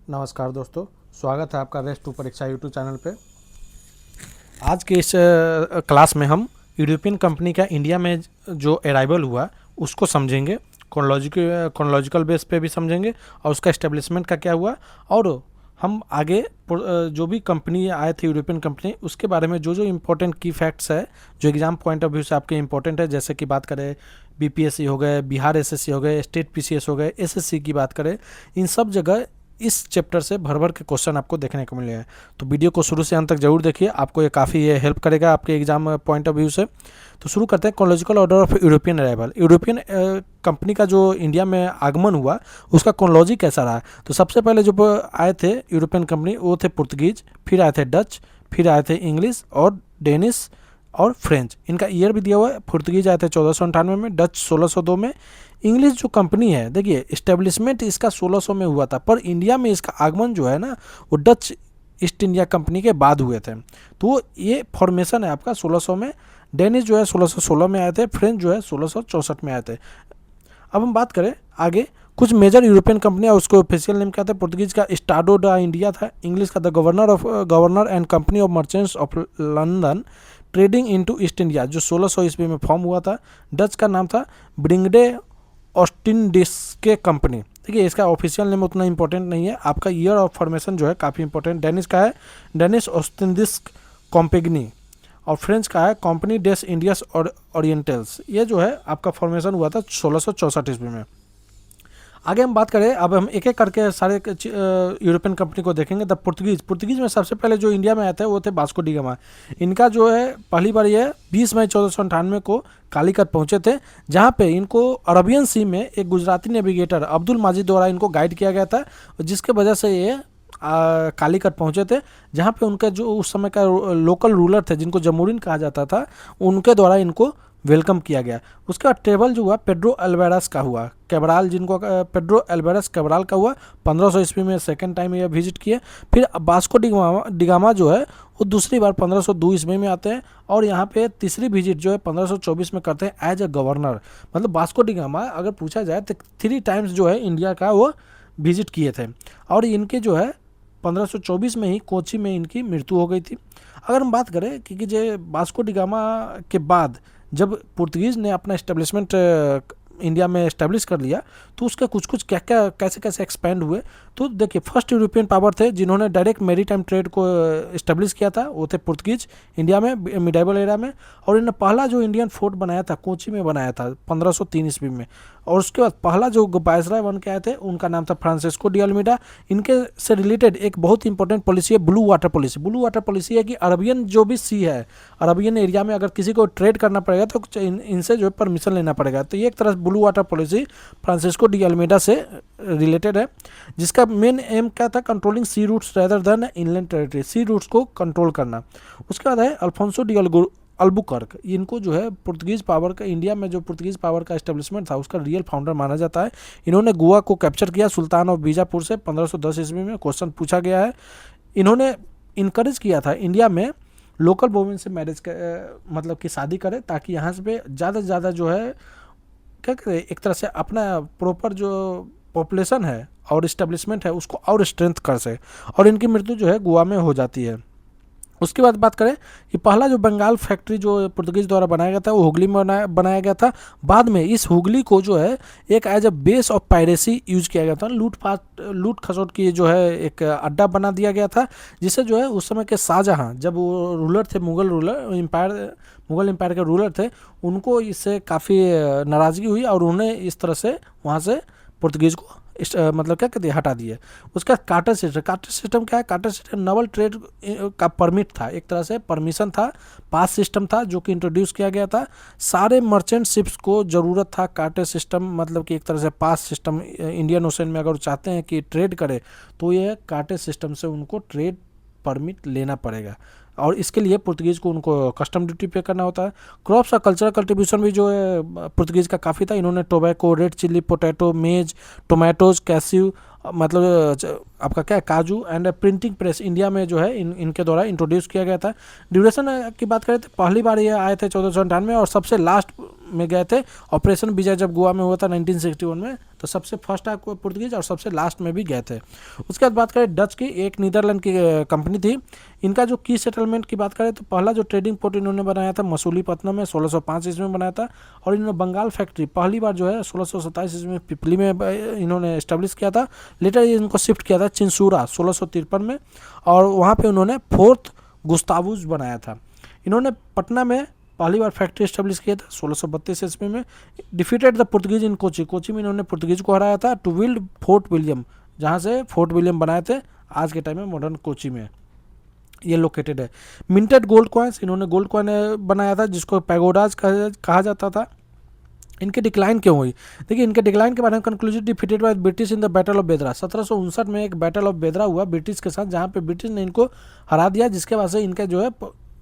नमस्कार दोस्तों, स्वागत है आपका रेस टू परीक्षा यूट्यूब चैनल पे। आज के इस क्लास में हम यूरोपियन कंपनी का इंडिया में जो अराइवल हुआ उसको समझेंगे, क्रोनोलॉजिकल बेस पे भी समझेंगे और उसका इस्टेब्लिशमेंट का क्या हुआ, और हम आगे जो भी कंपनी आए थे यूरोपियन कंपनी उसके बारे में जो जो इम्पोर्टेंट की फैक्ट्स है जो एग्जाम पॉइंट ऑफ व्यू से आपके इम्पोर्टेंट है, जैसे कि बात करें बीपीएससी हो गए, बिहार एसएससी हो गए, स्टेट पीसीएस हो गए, एसएससी की बात करें, इन सब जगह इस चैप्टर से भर भर के क्वेश्चन आपको देखने को मिले हैं। तो वीडियो को शुरू से अंत तक जरूर देखिए, आपको ये काफ़ी हेल्प करेगा आपके एग्जाम पॉइंट ऑफ व्यू से। तो शुरू करते हैं chronological order of European arrival. European company का जो इंडिया में आगमन हुआ उसका क्रोनोलॉजी कैसा रहा। तो सबसे पहले जो आए थे यूरोपियन कंपनी वो थे पुर्तगीज, फिर आए थे डच, फिर आए थे इंग्लिश और डेनिश और फ्रेंच। इनका ईयर भी दिया हुआ है। पुर्तगीज आए थे 1498 में, डच 1602 में। इंग्लिश जो कंपनी है, देखिए इस्टेब्लिशमेंट इसका 1600 में हुआ था, पर इंडिया में इसका आगमन जो है ना वो डच ईस्ट इंडिया कंपनी के बाद हुए थे। तो ये फॉर्मेशन है आपका 1600 में। डेनिश जो है 1616 में आए थे, फ्रेंच जो है 1664 में आए थे। अब हम बात करें आगे कुछ मेजर यूरोपियन कंपनियां, उसको ऑफिशियल नेम क्या था। पुर्तगीज का स्टाडो डा इंडिया था, इंग्लिश का the governor and company of merchants of London trading into east India, जो 1600 ईस्वी में फॉर्म हुआ था। डच का नाम था ब्रिंगडे ऑस्टिनडिस्के कंपनी। देखिए इसका ऑफिशियल नेम उतना इंपॉर्टेंट नहीं है, आपका ईयर ऑफ फॉर्मेशन जो है काफ़ी इंपॉर्टेंट। डेनिश का है डेनिश ऑस्टिनडिस्क कॉम्पेगनी, और फ्रेंच का है कंपनी डेस इंडियस और ओरिएंटल्स। ये जो है आपका फॉर्मेशन हुआ था 1664 ईस्वी में। आगे हम बात करें, अब हम एक एक करके सारे यूरोपियन कंपनी को देखेंगे। द पुर्तगीज में सबसे पहले जो इंडिया में आए थे वो थे वास्को डी गामा। इनका जो है पहली बार ये 20 मई 1498 को कालीकट पहुंचे थे, जहाँ पे इनको अरबियन सी में एक गुजराती नेविगेटर अब्दुल माजिद द्वारा इनको गाइड किया गया था, जिसके वजह से ये कालीकट पहुंचे थे, जहाँ पे उनका जो उस समय का लोकल रूलर थे जिनको जमूरिन कहा जाता था, उनके द्वारा इनको वेलकम किया गया। उसके बाद ट्रेवल जो हुआ पेड्रो अल्वेरस का हुआ, कैब्राल जिनको पेड्रो अल्वेरस कैब्राल का हुआ 1500 ईस्वी में सेकंड टाइम ये विजिट किए। फिर वास्को डिगामा जो है वो दूसरी बार 1502 ईस्वी में आते हैं, और यहाँ पे तीसरी विजिट जो है 1524 में करते हैं एज ए गवर्नर। मतलब वास्को डिगामा अगर पूछा जाए तो 3 टाइम्स जो है इंडिया का वो विजिट किए थे, और इनके जो है 1524 में ही कोची में इनकी मृत्यु हो गई थी। अगर हम बात करें कि जो वास्को डिगामा के बाद जब पुर्तगीज़ ने अपना इस्टेब्लिशमेंट इंडिया में इस्टेब्लिश कर लिया, तो उसके कुछ कुछ क्या क्या कैसे कैसे एक्सपेंड हुए। तो देखिए फर्स्ट यूरोपियन पावर थे जिन्होंने डायरेक्ट मैरीटाइम ट्रेड को इस्टेब्लिश किया था, वो थे पुर्तगीज इंडिया में मिडाइवल एरा में। और इन्होंने पहला जो इंडियन फोर्ट बनाया था कोची में बनाया था 1503 ईस्वी में। और उसके बाद पहला जो वायसराय बन के आए थे उनका नाम था फ्रांसिस्को डी अल्मीडा। इनके से रिलेटेड एक बहुत इंपॉर्टेंट पॉलिसी है blue water policy. Blue water policy है कि अरबियन जो भी सी है, अरबियन एरिया में अगर किसी को ट्रेड करना पड़ेगा तो इनसे जो है परमिशन लेना पड़ेगा। तो ये एक तरह से blue water policy Francisco de Almeida से रिलेटेड है, जिसका मेन एम क्या था, controlling sea routes rather than inland territory, sea routes को कंट्रोल करना। उसके बाद है अल्फोंसो डी अल्बुकर्क। इनको जो है पुर्तगीज पावर का, इंडिया में जो पुर्तगीज पावर का एस्टेब्लिशमेंट था उसका रियल फाउंडर माना जाता है। इन्होंने गोवा को कैप्चर किया सुल्तान ऑफ बीजापुर से 1510 ईस्वी में। क्वेश्चन पूछा गया है। इन्होंने इनकरेज किया था इंडिया में लोकल वोमेन से मैरिज मतलब कि शादी करे, ताकि यहाँ से ज़्यादा से ज़्यादा जो है क्या कहते हैं, एक तरह से अपना प्रॉपर जो पॉपुलेशन है और इस्टेब्लिशमेंट है उसको और स्ट्रेंथ कर सके। और इनकी मृत्यु जो है गोवा में हो जाती है। उसके बाद बात करें कि पहला जो बंगाल फैक्ट्री जो पुर्तगीज द्वारा बनाया गया था वो हुगली में बनाया गया था। बाद में इस हुगली को जो है एक as a base of piracy use किया गया था। लूट खसोट की जो है एक अड्डा बना दिया गया था, जिससे जो है उस समय के शाहजहां, जब वो रूलर थे, मुगल एम्पायर के रूलर थे, उनको इससे काफ़ी नाराज़गी हुई और उन्हें इस तरह से वहाँ से पुर्तगीज को मतलब क्या कहते हैं हटा दिए। उसका कार्टर सिस्टम क्या है, कार्टर सिस्टम नवल ट्रेड का परमिट था, एक तरह से परमिशन था, पास सिस्टम था जो कि इंट्रोड्यूस किया गया था। सारे मर्चेंट शिप्स को ज़रूरत था कार्टर सिस्टम, मतलब कि एक तरह से पास सिस्टम। इंडियन ओशन में अगर चाहते हैं कि ट्रेड करे तो ये कार्टर सिस्टम से उनको ट्रेड परमिट लेना पड़ेगा, और इसके लिए पुर्तगीज को उनको कस्टम ड्यूटी पे करना होता है। क्रॉप्स और कल्चरल कल्टीवेशन भी जो है पुर्तगीज का काफ़ी था। इन्होंने टोबैको, रेड चिल्ली, पोटैटो, मेज, टोमेटोज, कैस्यू, मतलब आपका क्या काजू एंड प्रिंटिंग प्रेस इंडिया में जो है इनके द्वारा इंट्रोड्यूस किया गया था। ड्यूरेशन की बात करें तो पहली बार ये आए थे 1498 में, और सबसे लास्ट में गए थे ऑपरेशन विजय जब गोवा में हुआ था 1961 में, तो सबसे फर्स्ट आए पुर्तगीज और सबसे लास्ट में भी गए थे। उसके बाद बात करें डच की, एक नीदरलैंड की कंपनी थी। इनका जो की सेटलमेंट की बात करें तो पहला जो ट्रेडिंग पोर्ट इन्होंने बनाया था मसूलीपट्टनम में 1605 ईस्वी में बनाया था। और इन्होंने बंगाल फैक्ट्री पहली बार जो है 1627 ईस्वी में पिपली में इन्होंने इस्टेब्लिश किया था। लेटर इनको शिफ्ट किया था चिंसूरा 1653 में, और वहाँ पे उन्होंने फोर्थ गुस्तावुस बनाया था। इन्होंने पटना में पहली बार फैक्ट्री एस्टेब्लिश किया था 1632 ईस्वी में। डिफीटेड द पुर्तगीज इन कोची, कोची में इन्होंने पुर्तगीज को हराया था। टू बिल्ड फोर्ट विलियम, जहाँ से फोर्ट विलियम बनाए थे आज के टाइम में मॉडर्न कोची में ये लोकेटेड है। मिंटेड गोल्ड कॉइन्स, इन्होंने गोल्ड कॉइन बनाया था जिसको पैगोडाज कहा जाता था। इनके डिक्लाइन क्यों हुई? देखिए इनके डिक्लाइन के बारे में conclusion defeated by British in the battle of बेदरा। 1759 में एक बैटल ऑफ बेदरा हुआ ब्रिटिश के साथ, जहाँ पे ब्रिटिश ने इनको हरा दिया, जिसके वजह से इनका जो है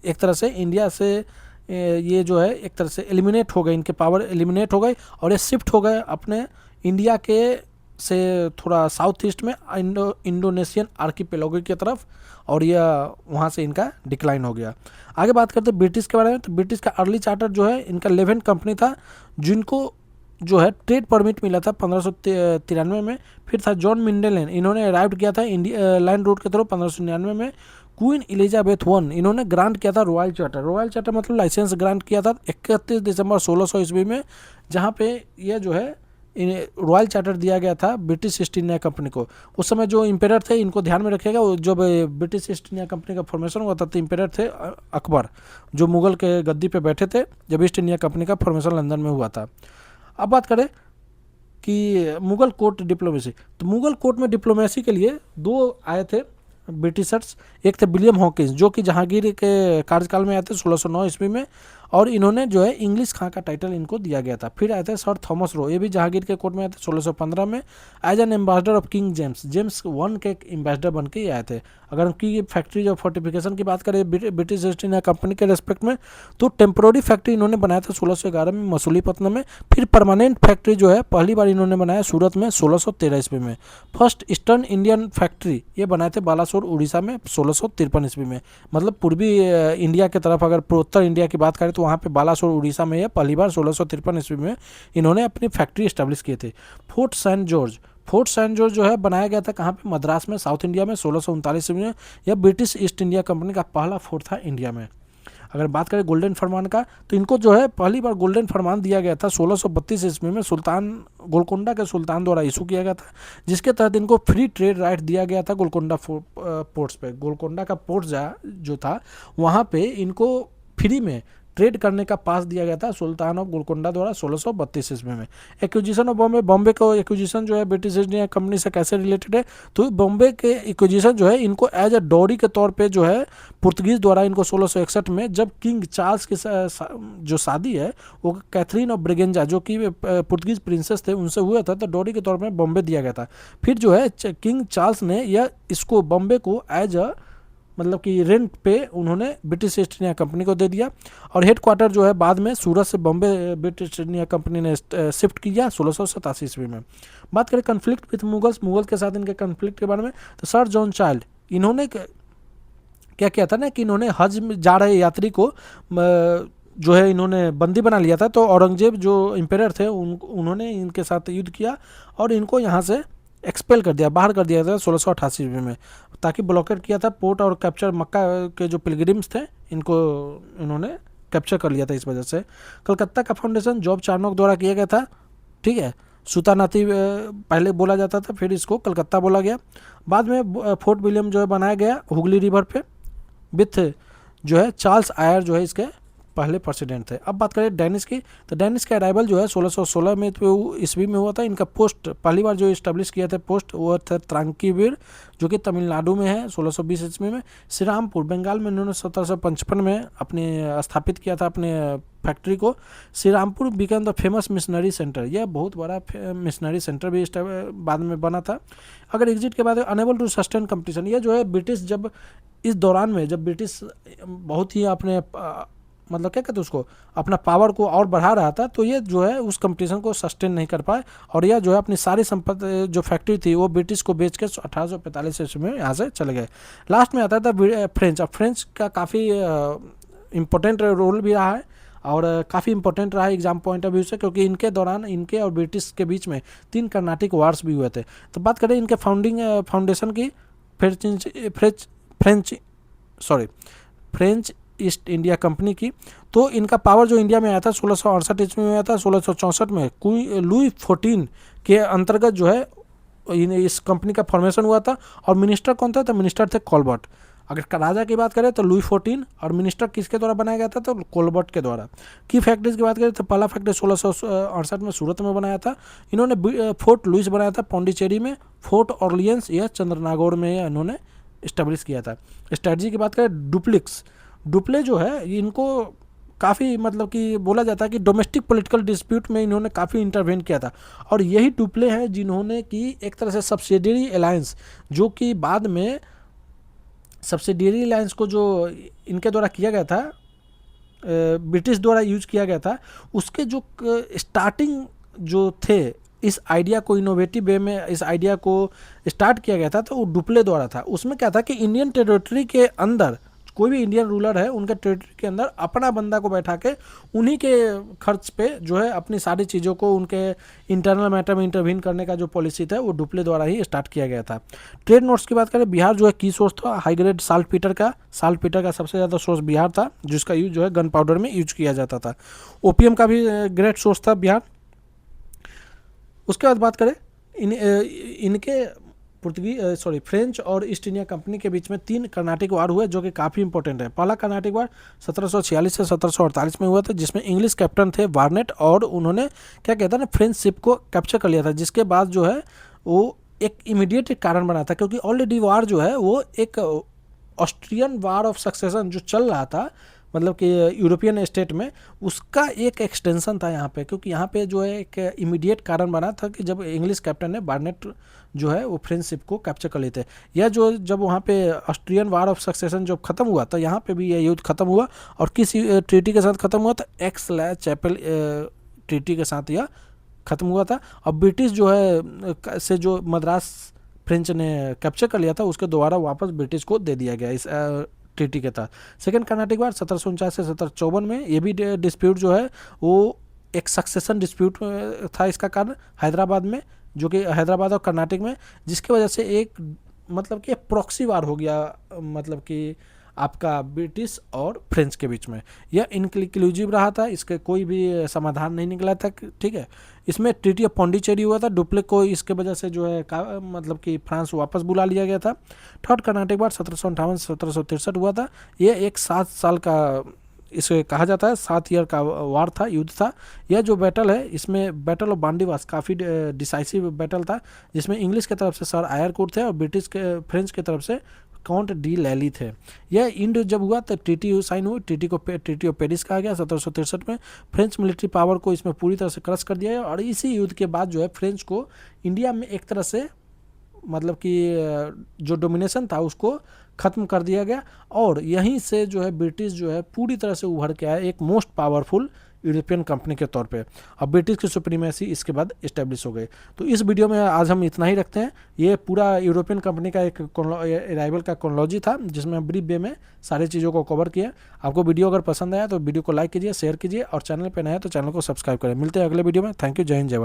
एक तरह से इंडिया से ये जो है एक तरह से एलिमिनेट हो गए, इनके पावर एलिमिनेट हो गई और ये शिफ्ट हो गए अपने इंडिया के से थोड़ा साउथ ईस्ट में इंडोनेशियन आर्कीपेलागो की तरफ, और यह वहाँ से इनका डिक्लाइन हो गया। आगे बात करते हैं ब्रिटिश के बारे में। तो ब्रिटिश का अर्ली चार्टर जो है इनका 11 कंपनी था, जिनको जो है ट्रेड परमिट मिला था 1593 में। फिर था जॉन मिंडेलेन, इन्होंने अराइव किया था इंडिया लैंड रोड के थ्रू 1599 में। क्वीन एलिजाबेथ वन, इन्होंने ग्रांट किया था रॉयल चार्टर। रॉयल चार्टर मतलब लाइसेंस ग्रांट किया था 31 दिसंबर 1600 ईस्वी में, जहाँ पे यह जो है रॉयल चार्टर दिया गया था ब्रिटिश ईस्ट इंडिया कंपनी को। उस समय जो इम्पेरर थे, इनको ध्यान में रखिएगा, जब ब्रिटिश ईस्ट इंडिया कंपनी का फॉर्मेशन हुआ था तो इम्पेरर थे अकबर, जो मुगल के गद्दी पे बैठे थे जब ईस्ट इंडिया कंपनी का फॉर्मेशन लंदन में हुआ था। अब बात करें कि मुगल कोर्ट डिप्लोमेसी, तो मुगल कोर्ट में डिप्लोमेसी के लिए दो आए थे ब्रिटिशर्स। एक थे विलियम हॉकिंस, जो कि जहांगीर के कार्यकाल में आए थे 1609 ईस्वी में, और इन्होंने जो है इंग्लिश खां का टाइटल इनको दिया गया था। फिर आए थे सर थॉमस रो, ये भी जहांगीर के कोर्ट में आए थे 1615 में as an ambassador of king James one के एम्बेसडर बन के आए थे। अगर उनकी फैक्ट्री और फोर्टिफिकेशन की बात करें ब्रिटिश ईस्ट इंडिया कंपनी के रेस्पेक्ट में, तो टेम्पोररी फैक्ट्री इन्होंने बनाया था 1611 में मसूलीपट्टनम में। फिर परमानेंट फैक्ट्री जो है पहली बार इन्होंने बनाया सूरत में 1613 ईस्वी में। फर्स्ट ईस्टर्न इंडियन फैक्ट्री ये बनाए थे बालासोर उड़ीसा में 1653 ईस्वी में। मतलब पूर्वी इंडिया की तरफ अगर पूर्वोत्तर इंडिया की बात करें तो वहाँ पे बालासोर उड़ीसा में ये पहली बार 1653 ईस्वी में इन्होंने अपनी फैक्ट्री इस्टेब्लिश किए थे। फोर्ट सेंट जॉर्ज जो है बनाया गया था कहाँ पे? मद्रास में, साउथ इंडिया में 1639 में। यह ब्रिटिश ईस्ट इंडिया कंपनी का पहला फोर्ट था इंडिया में। अगर बात करें गोल्डन फरमान का, तो इनको जो है पहली बार गोल्डन फरमान दिया गया था 1632 ईस्वी में सुल्तान गोलकोंडा के सुल्तान द्वारा इशू किया गया था, जिसके तहत इनको फ्री ट्रेड राइट दिया गया था गोलकोंडा पोर्ट्स पे। गोलकोंडा का पोर्ट जो था वहाँ पे इनको फ्री में ट्रेड करने का पास दिया गया था सुल्तान ऑफ गोलकोंडा द्वारा 1632 ईस्वी में। एक्विजिशन ऑफ बॉम्बे को एक्विजिशन जो है ब्रिटिश ईस्ट इंडिया कंपनी से कैसे रिलेटेड है? तो बॉम्बे के एक्विजिशन जो है इनको एज अ डॉरी के तौर पे जो है पुर्तगीज द्वारा इनको 1661 में, जब किंग चार्ल्स की जो शादी है वो कैथरीन ऑफ ब्रिगेंजा जो कि पुर्तगीज प्रिंसेस थे उनसे हुआ था, तो डॉरी के तौर पर बॉम्बे दिया गया था। फिर जो है किंग चार्ल्स ने यह इसको बॉम्बे को एज अ मतलब कि रेंट पे उन्होंने ब्रिटिश ईस्ट इंडिया कंपनी को दे दिया। और हेडक्वार्टर जो है बाद में सूरत से Bombay British east India company ने शिफ्ट किया 1687 ईस्वी में। बात करें कन्फ्लिक्ट विथ मुगल के साथ इनके कन्फ्लिक्ट के बारे में, तो सर जॉन चाइल्ड इन्होंने क्या किया था ना कि इन्होंने हज में जा रहे यात्री को जो है इन्होंने बंदी बना लिया था। तो औरंगजेब जो एम्पेरर थे उन्होंने इनके साथ युद्ध किया और इनको यहाँ से एक्सपेल कर दिया, बाहर कर दिया था 1688 ईस्वी में, ताकि ब्लॉकेट किया था पोर्ट और कैप्चर मक्का के जो पिलग्रिम्स थे इनको इन्होंने कैप्चर कर लिया था। इस वजह से कलकत्ता का फाउंडेशन जॉब चार्नोक द्वारा किया गया था। ठीक है, सुतानाती पहले बोला जाता था, फिर इसको कलकत्ता बोला गया। बाद में फोर्ट विलियम जो है बनाया गया हुगली रिवर पे विथ जो है चार्ल्स आयर जो है इसके पहले प्रेसिडेंट थे। अब बात करें डेनिस की, तो डेनिस का अराइवल जो है 1616 में ईस्वी में हुआ था। इनका पोस्ट पहली बार जो इस्टेब्लिश किया था पोस्ट वो थे त्रांकीवीर जो कि तमिलनाडु में है 1620 ईस्वी में। श्रीरामपुर बंगाल में इन्होंने 1755 में अपने स्थापित किया था अपने फैक्ट्री को। Shrirampur become the famous missionary centre, यह बहुत बड़ा मिशनरी सेंटर भी बाद में बना था। अगर एग्जिट के बाद अनेबल टू सस्टेन कंपटीशन, यह जो है ब्रिटिश जब इस दौरान में जब ब्रिटिश बहुत ही अपने मतलब क्या कहते हैं उसको अपना पावर को और बढ़ा रहा था, तो ये जो है उस कंपटीशन को सस्टेन नहीं कर पाए और यह जो है अपनी सारी संपत्ति जो फैक्ट्री थी वो ब्रिटिश को बेच के 1845 ईस्वी में यहाँ से चले गए। लास्ट में आता था फ्रेंच। अब फ्रेंच का काफ़ी इम्पोर्टेंट रोल भी रहा है। और काफ़ी इंपॉर्टेंट रहा एग्जाम पॉइंट ऑफ व्यू से, क्योंकि इनके दौरान इनके और ब्रिटिश के बीच में 3 कर्नाटिक वार्स भी हुए थे। तो बात करें इनके फाउंडेशन की, French French sorry French east India company की, तो इनका पावर जो इंडिया में आया था 1668 ईस्वी में आया था। 1664 में लुई 14 के अंतर्गत जो है इस कंपनी का फॉर्मेशन हुआ था। और मिनिस्टर कौन था? तो मिनिस्टर थे कोलबर्ट। अगर राजा की बात करें तो लुई 14, और मिनिस्टर किसके द्वारा बनाया गया था? तो कोलबर्ट के द्वारा। की फैक्ट्रीज की बात करें तो पहला फैक्ट्री 1668 में सूरत में बनाया था। इन्होंने फोर्ट लुइस बनाया था पौंडीचेरी में। फोर्ट ऑर्लियंस या चंद्रनागौर में इन्होंने इस्टेब्लिश किया था। स्ट्रेटजी की बात करें, डुप्ले जो है इनको काफ़ी मतलब कि बोला जाता है कि डोमेस्टिक पॉलिटिकल डिस्प्यूट में इन्होंने काफ़ी इंटरवेन किया था। और यही डुप्ले हैं जिन्होंने की एक तरह से सब्सिडियरी अलायंस, जो कि बाद में सब्सिडियरी अलायंस को जो इनके द्वारा किया गया था, ब्रिटिश द्वारा यूज किया गया था, उसके जो स्टार्टिंग जो थे, इस आइडिया को इनोवेटिव वे में इस आइडिया को स्टार्ट किया गया था, तो वो डुप्ले द्वारा था। उसमें क्या था कि इंडियन टेरिटरी के अंदर कोई भी इंडियन रूलर है, उनके टेरिटरी के अंदर अपना बंदा को बैठा के उन्हीं के खर्च पे जो है अपनी सारी चीज़ों को, उनके इंटरनल मैटर में इंटरवीन करने का जो पॉलिसी था वो डुप्ले द्वारा ही स्टार्ट किया गया था। ट्रेड नोट्स की बात करें, बिहार जो है की सोर्स था हाई ग्रेड साल्ट पीटर का सबसे ज़्यादा सोर्स बिहार था, जिसका यूज जो है गन पाउडर में यूज किया जाता था। ओपीएम का भी ग्रेट सोर्स था बिहार। उसके बाद बात करें इनके फ्रेंच और ईस्ट इंडिया कंपनी के बीच में 3 कर्नाटिक वार हुए, जो कि काफ़ी इंपॉर्टेंट है। पहला कर्नाटिक वार 1746 से 1748 में हुआ था, जिसमें इंग्लिश कैप्टन थे वार्नेट, और उन्होंने क्या कहता है ना, फ्रेंच शिप को कैप्चर कर लिया था, जिसके बाद जो है वो एक इमीडिएट कारण बना था, क्योंकि ऑलरेडी वार जो है वो एक ऑस्ट्रियन वार ऑफ सक्सेशन जो चल रहा था, मतलब कि यूरोपियन स्टेट में, उसका एक एक्सटेंशन था यहाँ पे, क्योंकि यहाँ पे जो है एक इमीडिएट कारण बना था कि जब इंग्लिश कैप्टन ने बार्नेट जो है वो फ्रेंच शिप को कैप्चर कर लेते, यह जो जब वहाँ पे ऑस्ट्रियन वार ऑफ सक्सेशन जब खत्म हुआ तो यहाँ पे भी यह युद्ध खत्म हुआ। और किस ट्रीटी के साथ खत्म हुआ? तो एक्स-ला-चैपेल ट्रीटी के साथ यह खत्म हुआ था। और ब्रिटिश जो है से जो मद्रास फ्रेंच ने कैप्चर कर लिया था, उसके द्वारा वापस ब्रिटिश को दे दिया गया इस ट्रीटी के तहत। सेकेंड कर्नाटिक वार 1749 से 1754 में, ये भी डिस्प्यूट जो है वो एक सक्सेशन डिस्प्यूट था। इसका कारण हैदराबाद में, जो कि हैदराबाद और कर्नाटक में, जिसकी वजह से एक मतलब कि प्रॉक्सी वार हो गया, मतलब कि आपका ब्रिटिश और फ्रेंच के बीच में। यह इनक्लूसिव रहा था, इसके कोई भी समाधान नहीं निकला था, ठीक है। इसमें ट्रीटी ऑफ पौंडीचेरी हुआ था, डुप्ले को इसके वजह से जो है मतलब कि फ्रांस वापस बुला लिया गया था। थर्ड कर्नाटिक वार 1758 से 1763 हुआ था। यह एक 7 साल का, इसे कहा जाता है 7 ईयर का वार था, युद्ध था। यह जो बैटल है, इसमें बैटल ऑफ बांडीवास काफ़ी डिसाइसिव बैटल था, जिसमें इंग्लिश की तरफ से सर आयरकूट थे और फ्रेंच की तरफ से काउंट डी लैली थे। यह इंड जब हुआ तो ट्रीटी साइन हुई, ट्रीटी ऑफ पेरिस कहा गया 1763 में। फ्रेंच मिलिट्री पावर को इसमें पूरी तरह से क्रश कर दिया गया, और इसी युद्ध के बाद जो है फ्रेंच को इंडिया में एक तरह से मतलब कि जो डोमिनेशन था उसको ख़त्म कर दिया गया, और यहीं से जो है ब्रिटिश जो है पूरी तरह से उभर के आया एक मोस्ट पावरफुल यूरोपियन कंपनी के तौर पे। अब ब्रिटिश की सुप्रीमेसी इसके बाद इस्टेब्लिश हो गई। तो इस वीडियो में आज हम इतना ही रखते हैं। ये पूरा यूरोपियन कंपनी का एक अराइवल का क्रोनोलॉजी था, जिसमें हम ब्रीफ वे में सारी चीज़ों को कवर किया। आपको वीडियो अगर पसंद आया तो वीडियो को लाइक कीजिए, शेयर कीजिए, और चैनल पर नया है तो चैनल को सब्सक्राइब करें। मिलते हैं अगले वीडियो में। Thank you. जय हिंद, जय भारत।